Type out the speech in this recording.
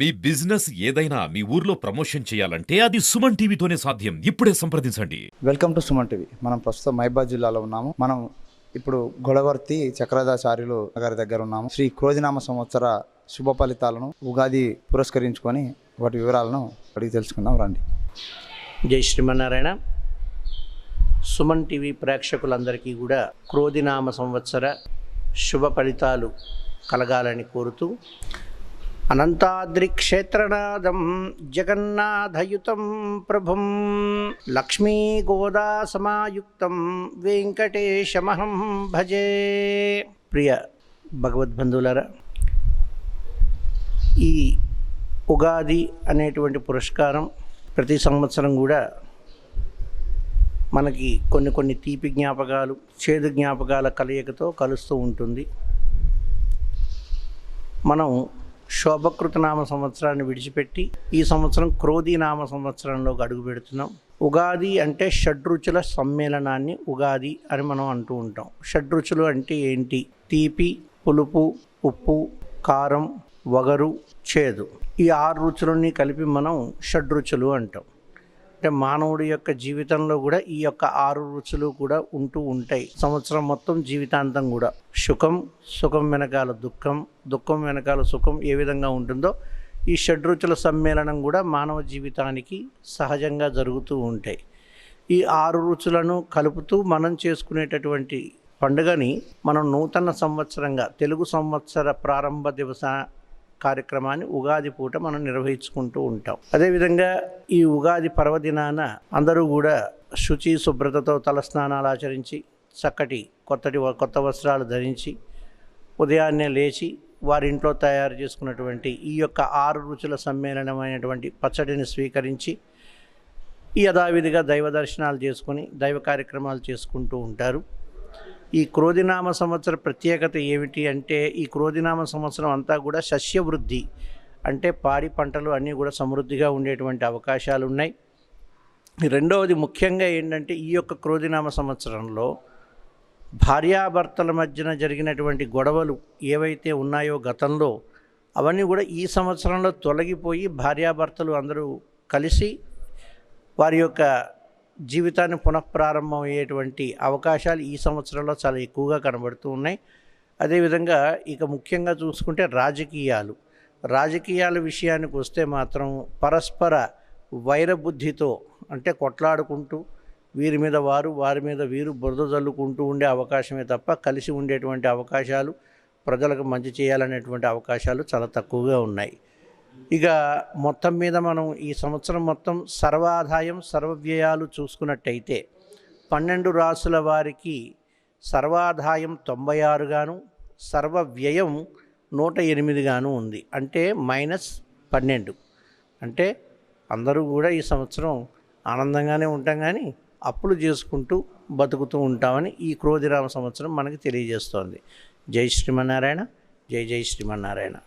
మీ business ఏదైనా మీ ఊర్లో promotion చేయాలంటే అది సుమన్ టీవీతోనే సాధ్యం. ఇప్పుడే సంప్రదించండి. Welcome to Suman TV. మనం ప్రస్తుతం మహబూబాబాద్ జిల్లాలో ఉన్నాము. మనం ఇప్పుడు గొడవర్తి చక్రధాచార్యులు గారి దగ్గర ఉన్నాము. శ్రీ క్రోధినామ సంవత్సర శుభ ఫలితాలను ఉగాది పురస్కరించుకొని వాటి వివరాలను అడిగి తెలుసుకుందాం రండి. జై శ్రీమన్నారాయణ. సుమన్ టీవీ ప్రేక్షకులందరికీ కూడా క్రోధినామ సంవత్సర శుభ ఫలితాలు కలగాలని కోరుతూ అనంతాద్రి క్షేత్రనాథం జగన్నాథయుతం ప్రభుం లక్ష్మీ గోదా సమాయుక్తం వెంకటేశమహం భజే. ప్రియ భగవద్బంధువులారా, ఈ ఉగాది అనేటువంటి పురస్కారం ప్రతి సంవత్సరం కూడా మనకి కొన్ని తీపి జ్ఞాపకాలు, చేదు జ్ఞాపకాల కలయికతో కలుస్తూ ఉంటుంది. మనం శోభకృతనామ సంవత్సరాన్ని విడిచిపెట్టి ఈ సంవత్సరం క్రోధినామ సంవత్సరంలోకి అడుగు పెడుతున్నాం. ఉగాది అంటే షడ్రుచుల సమ్మేళనాన్ని ఉగాది అని మనం అంటూ ఉంటాం. షడ్రుచులు అంటే ఏంటి? తీపి, పులుపు, ఉప్పు, కారం, వగరు, చేదు. ఈ 6 రుచులని కలిపి మనం షడ్రుచులు అంటాం. అంటే మానవుడి యొక్క జీవితంలో కూడా ఈ యొక్క 6 రుచులు కూడా ఉంటూ ఉంటాయి. సంవత్సరం మొత్తం జీవితాంతం కూడా సుఖం వెనకాల దుఃఖం వెనకాల సుఖం ఏ విధంగా ఉంటుందో ఈ షడ్రుచుల సమ్మేళనం కూడా మానవ జీవితానికి సహజంగా జరుగుతూ ఉంటాయి. ఈ 6 రుచులను కలుపుతూ మనం చేసుకునేటటువంటి పండుగని మనం నూతన సంవత్సరంగా తెలుగు సంవత్సర ప్రారంభ దివస కార్యక్రమాన్ని ఉగాది పూట మనం నిర్వహించుకుంటూ ఉంటాం. అదేవిధంగా ఈ ఉగాది పర్వదినాన అందరూ కూడా శుచి శుభ్రతతో తలస్నానాలు ఆచరించి చక్కటి కొత్త వస్త్రాలు ధరించి ఉదయాన్నే లేచి వారింట్లో తయారు చేసుకున్నటువంటి ఈ యొక్క 6 రుచుల సమ్మేళనమైనటువంటి పచ్చడిని స్వీకరించి యథావిధిగా దైవ దర్శనాలు చేసుకొని దైవ కార్యక్రమాలు చేసుకుంటూ ఉంటారు. ఈ క్రోధినామ సంవత్సర ప్రత్యేకత ఏమిటి అంటే, ఈ క్రోధినామ సంవత్సరం అంతా కూడా సస్యవృద్ధి అంటే పాడి పంటలు అన్నీ కూడా సమృద్ధిగా ఉండేటువంటి అవకాశాలు ఉన్నాయి. రెండవది ముఖ్యంగా ఏంటంటే, ఈ యొక్క క్రోధినామ సంవత్సరంలో భార్యాభర్తల మధ్యన జరిగినటువంటి గొడవలు ఏవైతే ఉన్నాయో గతంలో, అవన్నీ కూడా ఈ సంవత్సరంలో తొలగిపోయి భార్యాభర్తలు అందరూ కలిసి వారి యొక్క జీవితాన్ని పునఃప్రారంభం అయ్యేటువంటి అవకాశాలు ఈ సంవత్సరంలో చాలా ఎక్కువగా కనబడుతూ ఉన్నాయి. అదేవిధంగా ఇక ముఖ్యంగా చూసుకుంటే రాజకీయాల విషయానికి వస్తే మాత్రం పరస్పర వైరబుద్ధితో అంటే కొట్లాడుకుంటూ వీరి మీద వారి మీద వీరు బురద జల్లుకుంటూ ఉండే అవకాశమే తప్ప కలిసి ఉండేటువంటి అవకాశాలు, ప్రజలకు మంచి చేయాలనేటువంటి అవకాశాలు చాలా తక్కువగా ఉన్నాయి. ఇక మొత్తం మీద మనం ఈ సంవత్సరం మొత్తం సర్వాదాయం సర్వవ్యయాలు చూసుకున్నట్టయితే 12 రాసుల వారికి సర్వాదాయం 96 గాను సర్వవ్యయం 108 గాను ఉంది. అంటే -12. అంటే అందరూ కూడా ఈ సంవత్సరం ఆనందంగానే ఉంటాం, కానీ అప్పులు చేసుకుంటూ బతుకుతూ ఉంటామని ఈ క్రోధినామ సంవత్సరం మనకి తెలియజేస్తోంది. జై శ్రీమన్నారాయణ. జై శ్రీమన్నారాయణ.